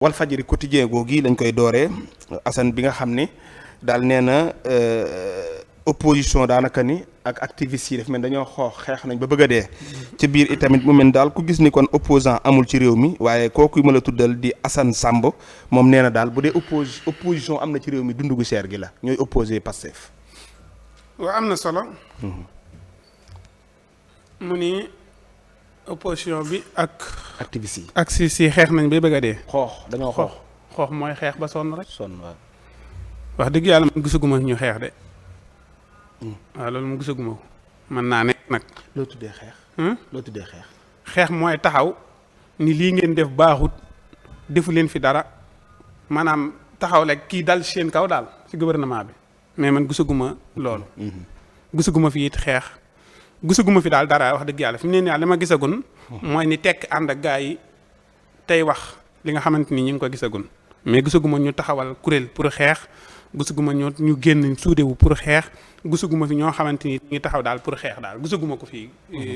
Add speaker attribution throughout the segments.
Speaker 1: Walfadjri quotidien googi lañ koy dooree Assane bi nga xam ne daal nee na opposition daanaka ni ak activistes yi daf mel dañoo xeex nañ ba bëgg a dee ci biir itamit mu mel daal ku gis ni kon opposant amul ci réew mi waaye kooku ma la tuddal di Assane Samb moom nee na daal bu dee opposition am na ci réew mi dundu gu cher gi la ñooy opposé Pastef.
Speaker 2: waaw am na solo. mu ni opposition bi ak.
Speaker 1: activistes yi
Speaker 2: ak si xeex nañ bay bëgg a dee.
Speaker 1: dañoo xoox.
Speaker 2: xoox mooy xeex ba sonn rek.
Speaker 1: waaw.
Speaker 2: wax dëgg yàlla man gisaguma ñu xeex de. waaw loolu mu gisaguma ko. mën naa nekk nag.
Speaker 1: loo tuddee xeex. loo tuddee xeex.
Speaker 2: xeex mooy taxaw ni lii ngeen def baaxut defu leen fi dara maanaam taxaw rek kii dal ci seen kaw daal ci gouvernement bi mais man gisaguma loolu. gisaguma fi it xeex. gisaguma fi daal dara wax dëgg yàlla fi mu ne nii li ma gisagun. mooy ni tekk ànd ak gaa yi tey wax li nga xamante ni ñu ngi ko gisagun. mais gisaguma ñu taxawal kuréel pour xeex gisaguma ñu génn suudewu pour xeex gisaguma fi ñoo xamante ni ñu taxaw daal pour xeex daal gisaguma ko fii.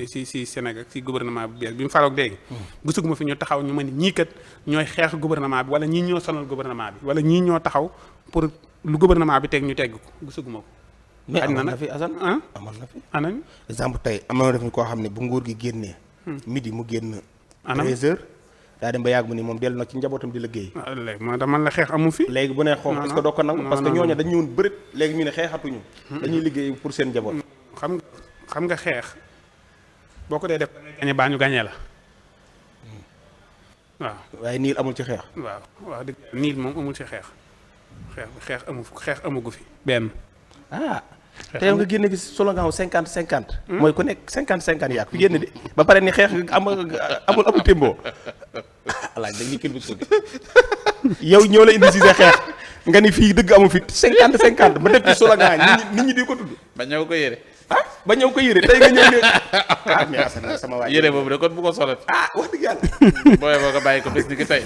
Speaker 2: si Sénégal si gouvernement bi bees bi mu faroog léegi. gisaguma fi ñu taxaw ñu mën ñii kat ñooy xeex gouvernement bi wala ñii ñoo sonal gouvernement bi wala ñii ñoo taxaw pour lu gouvernement bi teg ñu tegg ko gisaguma ko.
Speaker 1: mais amoon na fi Assane amoon na fi.
Speaker 2: anañ
Speaker 1: exemple tey am na def ni koo xam ne bu nguur gi génnee. midi mu génn. 13h daa dem ba yàgg mu ni moom dellu nag ci njabootam di liggéey.
Speaker 2: léegi moo dama la xeex amu fi.
Speaker 1: léegi bu nee xoox est-ce que doo ko nangu parce que ñooñu dañu ñëwoon bërit léegi ñu ne xeexatuñu. dañuy liggéey pour seen njaboot.
Speaker 2: xam nga xeex boo ko dee def da ngay gañe baa ñu gañee la waaw.
Speaker 1: waaye niil amul ci xeex.
Speaker 2: waaw wax dëgg niil moom amul ci xeex xeex amugu fi benn.
Speaker 1: te yow nga génne fi slogan 50-50. mooy ku nekk 50-50 yaa ko génne de ba pare ni xeex amul témboo alaaj dañuy kil bi tuuti yow ñoo la indi si sa xeex nga ni fii dëgg amul fi 50-50 ba def ci slogan nit ñi di ko tudd.
Speaker 3: ba ñëw ko yére.
Speaker 1: ba ñëw ko yére tey nga ñëw ne mais Assane sama waay
Speaker 3: yére boobu de kon bu ko solat.
Speaker 1: wax dëgg yàlla.
Speaker 3: booy boo ko bàyyi ko bés ni ki tey.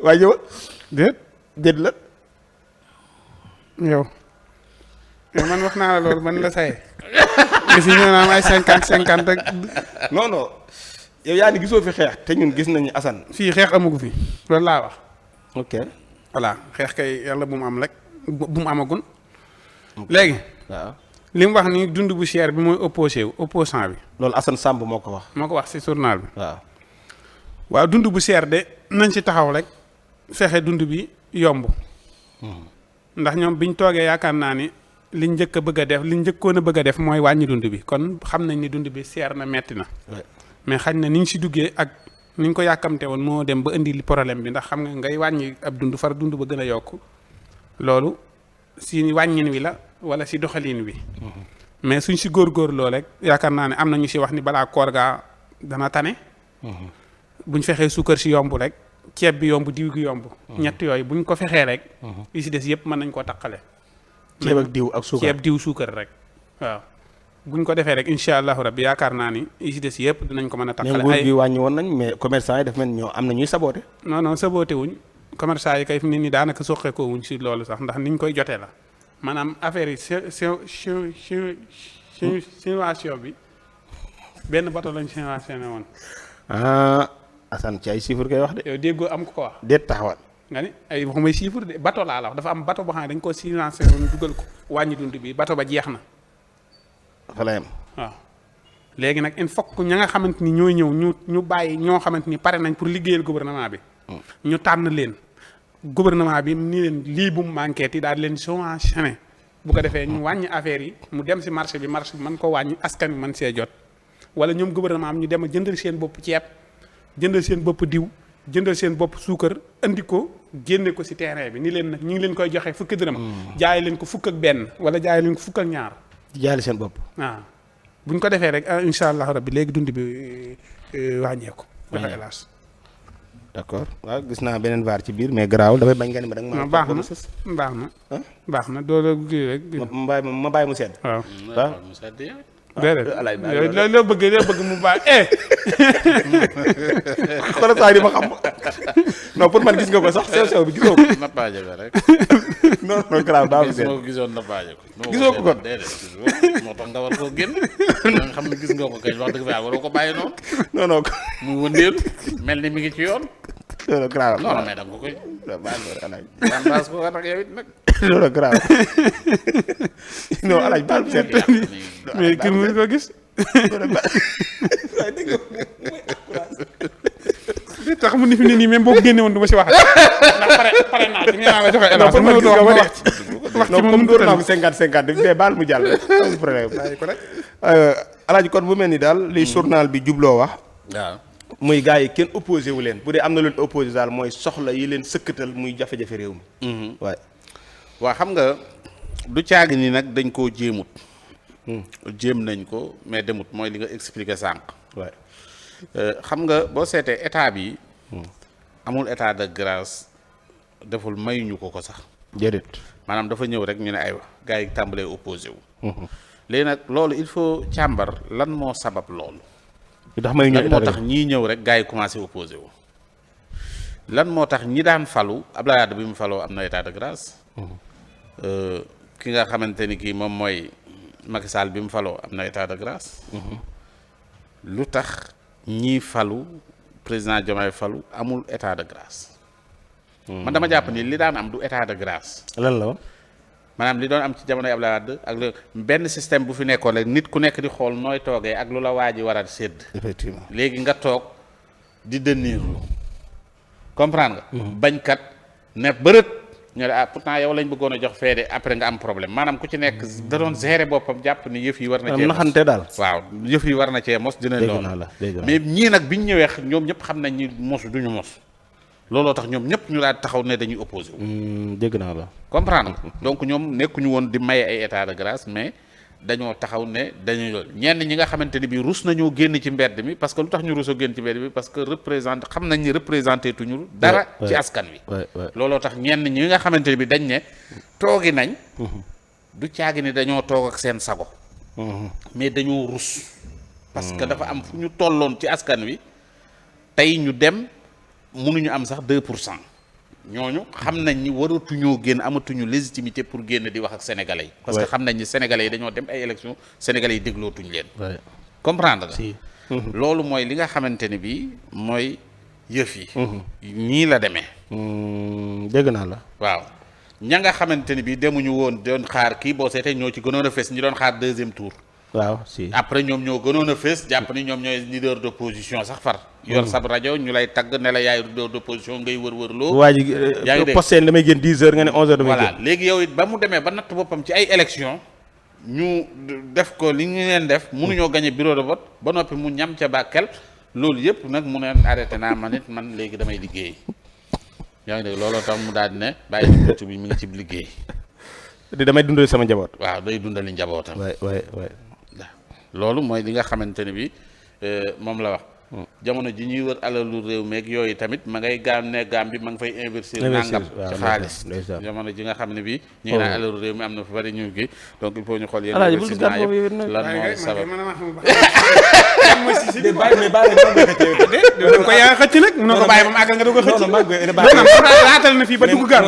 Speaker 1: waaye yow. déet la.
Speaker 2: yow man wax naa la loolu man la saye gis ñu naan ay 50-50 rek.
Speaker 1: non yow yaa ni gisoo fi xeex te ñun gis nañu Assane.
Speaker 2: fii xeex amugu fi loolu laa wax.
Speaker 1: ok
Speaker 2: voilà xeex kay yàlla bu mu am rek bu mu amagun. léegi.
Speaker 1: waaw
Speaker 2: li mu wax ni dund bu cher bi mooy opposant bi.
Speaker 1: loolu Assane Samb moo ko wax.
Speaker 2: moo ko wax ci journal bi.
Speaker 1: waaw
Speaker 2: dund bu cher de nañ ci taxaw rek fexe dund bi yomb. ndax ñoom biñ toogee yaakaar naa ni liñ njëkk a bëgg a def liñ njëkkoon a bëgg a def mooy wàññi dund bi kon xam nañ ni dund bi seer na metti na. mais xañ na niñ si duggee ak niñ ko yàkkamte woon moo dem ba indi li problème bi ndax xam nga ngay wàññi ab dund far dund ba gën a yokk loolu si wàññin wi la wala si doxalin wi. mais suñ si góorgóorloo rek yaakaar naa ne am na ñu si wax ni balaa koor gaa dana tane. buñ fexee suukar si yomb rek. ceeb bi yomb diw gi yomb. ñett yooyu buñ ko fexee rek. li si des yëpp mën nañ koo taqale.
Speaker 1: ceeb ak diw ak suukar
Speaker 2: ceeb diw suukar rek waaw. buñ ko defee rek incha allahu rabbi yaakaar naa ni li si des yëpp dinañ ko mën a taqale.
Speaker 1: ay nguur gi wàññi woon nañ mais commerçant yi daf mel ñoo am na ñuy saboote.
Speaker 2: non saboote wuñ commerçant yi kay fi mu ne nii daanaka soqeekoo wuñ si loolu sax ndax niñ koy jotee la maanaam affaire yi situation bi benn bato lañ situationné woon.
Speaker 1: Assane ci ay chiffres koy wax de.
Speaker 2: yow déggoo am ko wax.
Speaker 1: déet taxawal.
Speaker 2: nga ni ay waxumay chiffre de bato laa la wax dafa am bato boo xam ne dañ ko financé woon dugal ko wàññi dund bi bato ba jeex na.
Speaker 1: fa la yem.
Speaker 2: waaw léegi nag il faut que ña nga xamante ni ñooy ñëw ñu bàyyi ñoo xamante ni pare nañ pour liggéeyal gouvernement bi. ñu tànn leen. gouvernement bi ni leen lii bu mu manqué ti daal di leen subventionné bu ko defee ñu wàññi affaire yi mu dem si marché bi mën ko wàññi askan wi mën see jot wala ñoom gouvernement am ñu dem a jëndal seen bopp ceeb. jëndal seen bopp diw jëndal seen bopp suukar andi ko génne ko ci terrain bi ni leen nag ñu ngi leen koy joxe fukki dërëm. jaay leen ko fukk ak benn wala jaay leen ko fukk ak ñaar.
Speaker 1: jaay seen bopp.
Speaker 2: waaw bu ñu ko defee rek incha allah rabbi léegi dund bi wàññeeku. dafa hélas.
Speaker 1: d'accord waaw gis naa beneen vaar ci biir mais garaawul dafay bañ nga ni ma da nga
Speaker 2: baax na doo la kii rek.
Speaker 1: ma bàyyi mu sedd.
Speaker 2: waaw
Speaker 3: mu sedd
Speaker 2: déedéet loo bëgg mu baax xoolal
Speaker 1: saa yi ma xam. non pour man gis nga ko sax sew bi gisoo ko.
Speaker 3: nappaaje ko rek.
Speaker 1: non non grave daa am
Speaker 3: su ma ko gisoon nappaaje ko.
Speaker 1: gisoo ko kon
Speaker 3: déedéet moo tax nga war koo génn. nga xam ne gis nga ko kay wax dëgg fa waroo ko bàyyi noonu.
Speaker 1: non non
Speaker 3: mu wëndeelu mel ni mi ngi ci yoon.
Speaker 1: non grave.
Speaker 3: non mais da nga ko koy.
Speaker 1: baal ma alaaj.
Speaker 3: tendance ko nag yow it nag.
Speaker 1: non grave. non alaaj baal seet.
Speaker 2: mais kii mu ko gis. li tax mu ni fi ne nii même boo ko génne woon du ma si wax. ndax pare naa ci nee naa la joxe hélas.
Speaker 1: non
Speaker 2: mënoo doon wax
Speaker 1: wax ci moom door naa ko 50-50 mais baal mu jàll. amul problème. alaaji kon bu mel ni daal li journal bi jubloo wax.
Speaker 3: waaw.
Speaker 1: muy gars yi kenn opposé wu leen bu dee am na leen opposé daal mooy soxla yi leen sëkkatal muy jafe-jafe réew mi. waaye.
Speaker 3: waa xam nga du caagi ni nag dañ koo jéemut. jéem nañ ko mais demut mooy li nga expliqué sànq.
Speaker 1: waaye.
Speaker 3: xam nga boo seetee état bi. amul état de grâce deful mayuñu ko sax.
Speaker 1: déedéet.
Speaker 3: maanaam dafa ñëw rek ñu ne aywa gars yi tàmbalee opposé wu. léegi nag loolu il faut càmbar lan moo sabab loolu.
Speaker 1: ndax may
Speaker 3: lan moo tax ñii ñëw rek gars yi commencé opposé wu. lan moo tax ñi daan falu Abdoulaye Wade bi mu faloo am na état de grâce. ki nga xamante ni kii moom mooy Macky Sall bi mu faloo am na état de grâce. lu tax ñii falu président Diomaye falu amul état de grâce. man dama jàpp ni li daan am du état de grâce.
Speaker 1: lan la woon.
Speaker 3: maanaam li doon am ci jamonoy Abdoulaye Wade ak benn système bu fi nekkoon rek nit ku nekk di xool nooy toogee ak lu la waa ji war a sédd.
Speaker 1: effectivement
Speaker 3: léegi nga toog di dënniirlu comprendre nga. bañkat ne bërët ñu ne pourtant yow lañ bëggoon a jox feede après nga am problème maanaam ku ci nekk da doon gérer boppam jàpp ni yëf yi war na cee
Speaker 1: naxante daal.
Speaker 3: waaw yëf yi war na cee mos dina loolu mais ñii nag biñ ñëwee ñoom ñëpp xam nañ ni mos duñu mos looloo tax ñoom ñëpp ñu daal taxaw ne dañuy opposé wu.
Speaker 1: dégg naa la.
Speaker 3: comprendre donc ñoom nekkuñu woon di maye ay état de grâce mais dañoo taxaw ne dañuy loolu ñenn ñi nga xamante ni bii rus nañoo génn ci mbedd mi parce que lu tax ñu rusoo génn ci mbedd mi parce que xam nañ ni représenté tuñu dara ci askan wi looloo tax ñenn ñi nga xamante ni bi dañ ne toogi nañ du caagi ni dañoo toog ak seen sago mais dañoo rus parce que dafa am fu ñu tolloon ci askan wi tey ñu dem mënuñu am sax 2% ñooñu xam nañ ni waratuñoo génn amatuñu légitimité pour génn di wax ak sénégalais yi. parce que xam nañ ni sénégalais yi dañoo dem ay élections sénégalais yi déglootuñ leen. comprendre nga. loolu mooy li nga xamante ni bii mooy yëf yi. nii la demee.
Speaker 1: dégg naa la.
Speaker 3: waaw ña nga xamante ni bii demuñu woon doon xaar kii boo seetee ñoo ci gënoon a fees ñi doon xaar deuxième tour.
Speaker 1: waaw si
Speaker 3: après ñoom ñoo gënoon a fees jàpp ni ñoom ñooy leader d'opposition sax far. yor sab rajo ñu lay tagg ne la yaay leader d'opposition ngay wër loo.
Speaker 1: waa ji posté damay génn 10h nga ne 11h damay génn.
Speaker 3: voilà léegi yow it ba mu demee ba natt boppam ci ay élection ñu def ko li ñu leen def mënuñoo gagné bureau de vote ba noppi mu ñam ca Bakel loolu yëpp nag mu ne arrêté naa man léegi damay liggéey yaa ngi dégg looloo tax mu daal di ne bàyyi ci bi mi ngi ci liggéey.
Speaker 1: damay dundali sama njaboot.
Speaker 3: waaw day dundali njabootam.
Speaker 1: waay
Speaker 3: loolu mooy li nga xamante ne bi moom la wax. jamono ji ñuy wër alalu réew meeg yooyu tamit ma ngay gaam bi ma nga fay investir nangam ci xaalis jamono ji nga xam ne bi ñu ngi naan alalu réew mi am na fa bari ñu ngi donc il faut ñu xool yéen investissement yëpp lan moo sabab
Speaker 2: da ko yaa xëcc nag mënoo ko bàyyi ba mu àggal nga doog a xëcc laatal na fii ba dugg gaan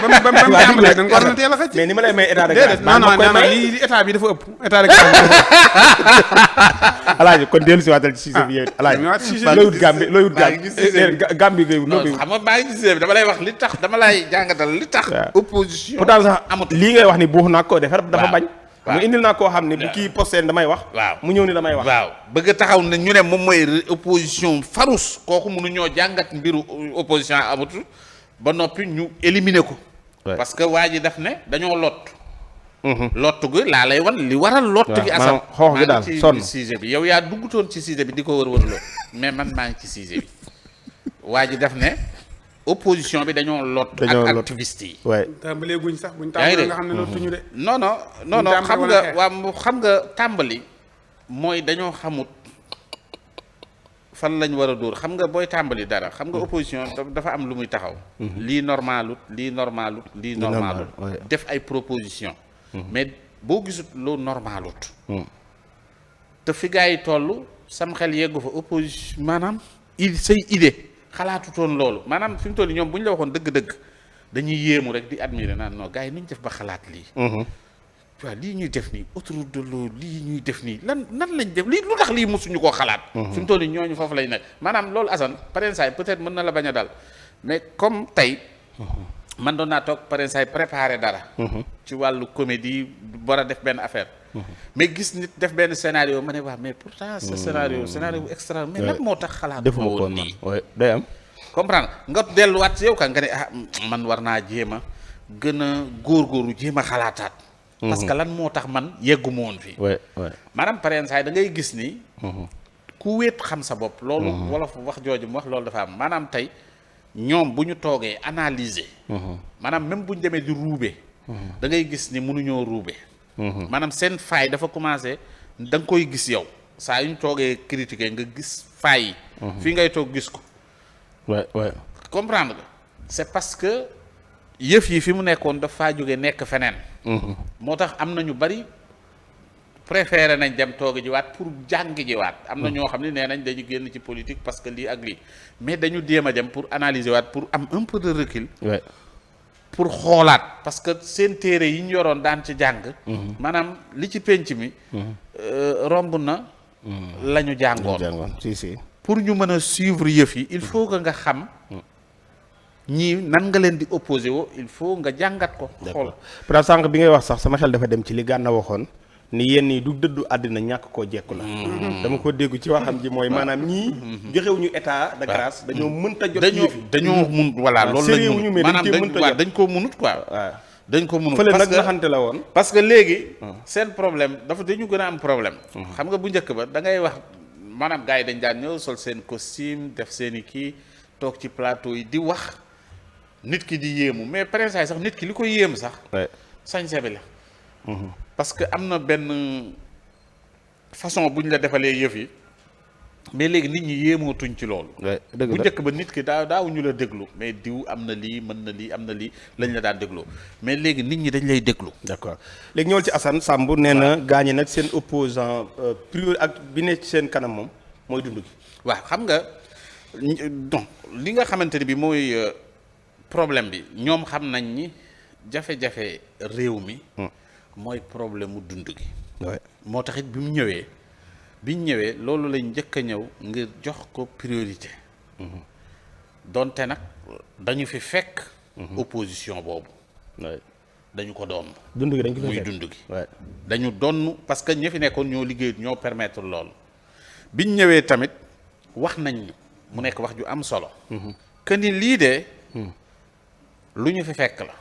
Speaker 2: ba mu tàmbalee da nga ko war na teel a xëcc
Speaker 1: mais ni ma lay may état de grâce
Speaker 2: non lii état bi dafa ëpp état de grâce
Speaker 1: alaaji kon dellu si waatal ci Cissé bi yow alaaji looy wut Gambie ngay wut
Speaker 3: xam nga maa ngi Cissé bi dama lay wax li tax dama lay jàngatal li tax opposition
Speaker 1: pourtant sax
Speaker 3: amatu
Speaker 1: lii ngay wax ni buux naa ko defar dafa bañ mu indil naa koo xam ne bu kii posté damay wax
Speaker 3: waaw
Speaker 1: mu ñëw ni damay wax
Speaker 3: waaw bëgg a taxaw ne ñu ne moom mooy opposition farouche kooku mënu ñoo jàngat mbiru opposition amatu ba noppi ñu éliminer ko parce que waa ji daf ne dañoo lott lottu gi laa lay wan li waral lottu gi asam
Speaker 1: xoox gi daal sonn
Speaker 3: ci sujet bi yow yaa duggutoon ci sujet bi di ko wër loo mais man maa ngi ci sujet bi waa ji daf ne opposition bi dañoo lot ak activiste yi
Speaker 1: waay
Speaker 2: tàmbalee guñ sax buñ tàmbalee nga xam ne lottuñu de
Speaker 3: non xam nga tàmbali mooy dañoo xamut fan lañ war a dóor xam nga booy tàmbali dara xam nga opposition dafa am lu muy taxaw lii normalut def ay proposition mais boo gisut loo normalut te fi gars yi toll sam xel yeggu fa opposition maanaam say idée xalaatutoon loolu maanaam fi mu toll nii ñoom bu ñu la waxoon dëgg-dëgg dañuy yéemu rek di admirer naan non gars yi nuñ def ba xalaat lii. waaw lii ñuy def nii autoroute de l'eau lii ñuy def nii nan lañ def lii lu tax lii mosuñu koo xalaat. fi mu toll nii ñooñu foofu lañ nekk maanaam loolu Assane parensaay peut-être mën na la bañ a dal mais comme tey. man doon naa toog parensaay préparer dara. ci wàllu comédie war a def benn affaire. mais gis nit def benn scénario ma ne waa mais pourtant ce scénario bu extra mais lan moo tax xalaat
Speaker 1: defuma ko woon nii day am.
Speaker 3: comprendre nga delluwaat si yow ka nga ne man war naa jéem a gën a góorgóorlu jéem a xalaataat. parce que lan moo tax man yegguma woon fii. maanaam parensaay da ngay gis ni. ku wéet xam sa bopp. loolu wolof wax jooju mu wax loolu dafa am maanaam tey ñoom bu ñu toogee analyser. maanaam même bu ñu demee di ruube. da ngay gis ni mënuñoo ruube. maanaam seen faay dafa commencé da nga koy gis yow saa yu ñu toogee critiquer nga gis faay yi. fii ngay toog gis ko. comprendre nga c'est parce que yëf yi fi mu nekkoon dafa jóge nekk feneen. moo tax am na ñu bari préféré nañ dem toogi jiwaat pour jàngi jiwaat. am na ñoo xam ne nee nañ dañu génn ci politique parce que lii ak lii mais dañu jéem a dem pour analyser waat pour am un peu de recul. pour xoolaat parce que seen téere yi ñu yoroon daan ci jàng. maanaam li ci penc mi. romb na. la ñu jàngoon
Speaker 1: si.
Speaker 3: pour ñu mën a suivre yëf yi il faut que nga xam. ñii nan nga leen di opposé woo il faut nga jàngat ko. xool
Speaker 1: peut-être sànq bi ngay wax sax sama xel dafa dem ci li Gana waxoon ni yéen ñi du dëddu àddina ñàkk koo jekku la. dama ko dégg ci waxam ji mooy maanaam ñii. joxewuñu état de grâce. dañoo mënta jot
Speaker 3: dañoo mun voilà loolu lañ mun maanaam dañ koo munut quoi. dañ ko munut
Speaker 1: fële nag naxante la woon.
Speaker 3: parce que léegi. seen problème dañu gën a am problème. xam nga bu njëkk ba da ngay wax maanaam gars yi dañ daan ñëw sol seen costume def seen i kii toog ci plateau yi di wax. nit ki di yéemu mais parensaay sax nit ki li ko yéem sax. sañse bi la. parce que am na benn façon bu ñu la defalee yëf yi mais léegi nit ñi yéemootuñ ci loolu. bu njëkk ba nit ki daawuñu la déglu mais diw am na lii mën na lii am na lii lañ la daan dégloo mais léegi nit ñi dañ lay déglu.
Speaker 1: d'accord léegi ñëwal ci Assane Samb nee na gaañi nag seen opposant priorité ak bi ne ci seen kanam moom mooy dund gi.
Speaker 3: waaw xam nga donc li nga xamante ni bi mooy. problème bi ñoom xam nañ ni jafe-jafe réew mi mooy problème mu dund gi moo taxit bi mu ñëwee loolu lañ njëkk a ñëw ngir jox ko priorité donte nag dañu fi fekk opposition boobu dañu ko doon
Speaker 1: dund gi dañ ko fi
Speaker 3: muy dund gi dañu donn parce que ñi fi nekkoon ñoo liggéey ñoo permettre loolu biñ ñëwee tamit wax nañ mu nekk wax ju am solo que ni lii de lu ñu fi fekk la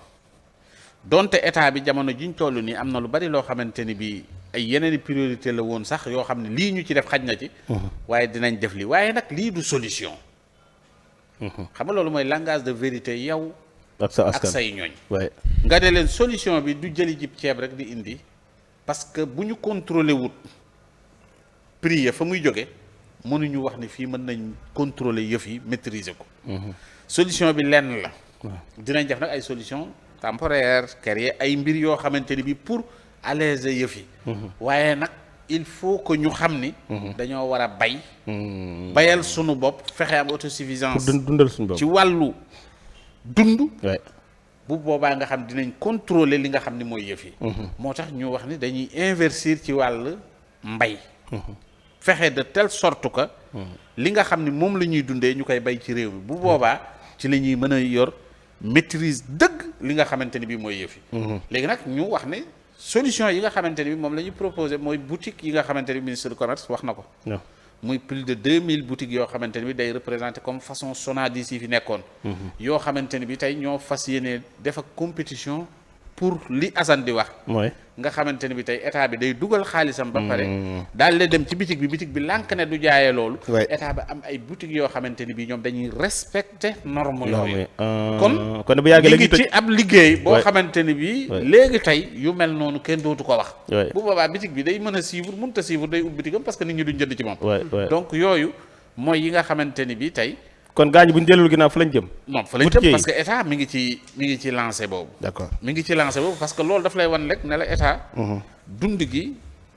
Speaker 3: donte état bi jamono jiñ toll nii am na lu bari loo xamante ni bii ay yeneen i priorité la woon sax yoo xam ne lii ñu ci def xaj na ci. waaye dinañ def lii waaye nag lii du solution. xam nga loolu mooy langage de vérité yow.
Speaker 1: ak sa askan
Speaker 3: ak say ñooñ. nga ne leen solution bi du jëli jib ceeb rek di indi parce que bu ñu contrôler wut prix ya fa muy jóge mënuñu wax ni fii mën nañ contrôler yëf yi maîtriser ko. solution bi lenn la. dinañ def nag ay solution temporaire créer ay mbir yoo xamante ni bi pour alléger yëf yi waaye nag il faut que ñu xam ni dañoo war a bayal sunu bopp fexe am autosuffisance
Speaker 1: pour dundal suñu bopp
Speaker 3: ci wàllu dund bu boobaa nga xam dinañ contrôler li nga xam ni mooy yëf yi moo tax ñu wax ni dañuy investir ci wàll mbay fexe de telle sorte que li nga xam ni moom la ñuy dundee ñu koy bay ci réew mi bu boobaa ci la ñuy mën a yor maîtrise dëgg li nga xamante ni bii mooy yëf yi léegi nag ñu wax ne solution yi nga xamante ni bi moom la ñuy proposé mooy boutique yi nga xamante ni ministre du commerce wax na ko muy plus de 2000 boutiques yoo xamante ni bi day représenté comme façon Sonadis yi fi nekkoon yoo xamante ni bi tey ñoo fas yéene def ak compétition pour li Assane di wax
Speaker 1: mooy
Speaker 3: nga xamante ni bi tey état bi day dugal xaalisam ba pare daal di dem ci bitig bi lànk ne du jaayee loolu état ba am ay boutiques yoo xamante ni bi ñoom dañuy respecter norme yooyu
Speaker 1: kon bu yàggee
Speaker 3: léegi ci ab liggéey boo xamante ni bi léegi tey yu mel noonu kenn dootu ko wax bu boobaa bitig bi day mën a suivre mënut a suivre day ubbi bitigam parce que nit ñi duñ jënd ci moom donc yooyu mooy yi nga xamante ni bi tey
Speaker 1: kon gaañ bu ñu dellu ginnaaw fa lañ jëm.
Speaker 3: non fa lañ jëm parce que état mi ngi ci lancé boobu.
Speaker 1: d'accord
Speaker 3: mi ngi ci lancé boobu parce que loolu daf lay wan rek ne la état. dund gi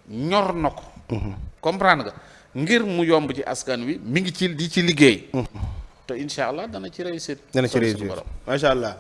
Speaker 3: ñor na ko. comprendre nga ngir mu yomb ci askan wi mi ngi ci di ci liggéey. te incha allah dana ci réussir.
Speaker 1: dana ci
Speaker 3: soobee
Speaker 1: réussir
Speaker 3: suñu borom.
Speaker 1: macha allah.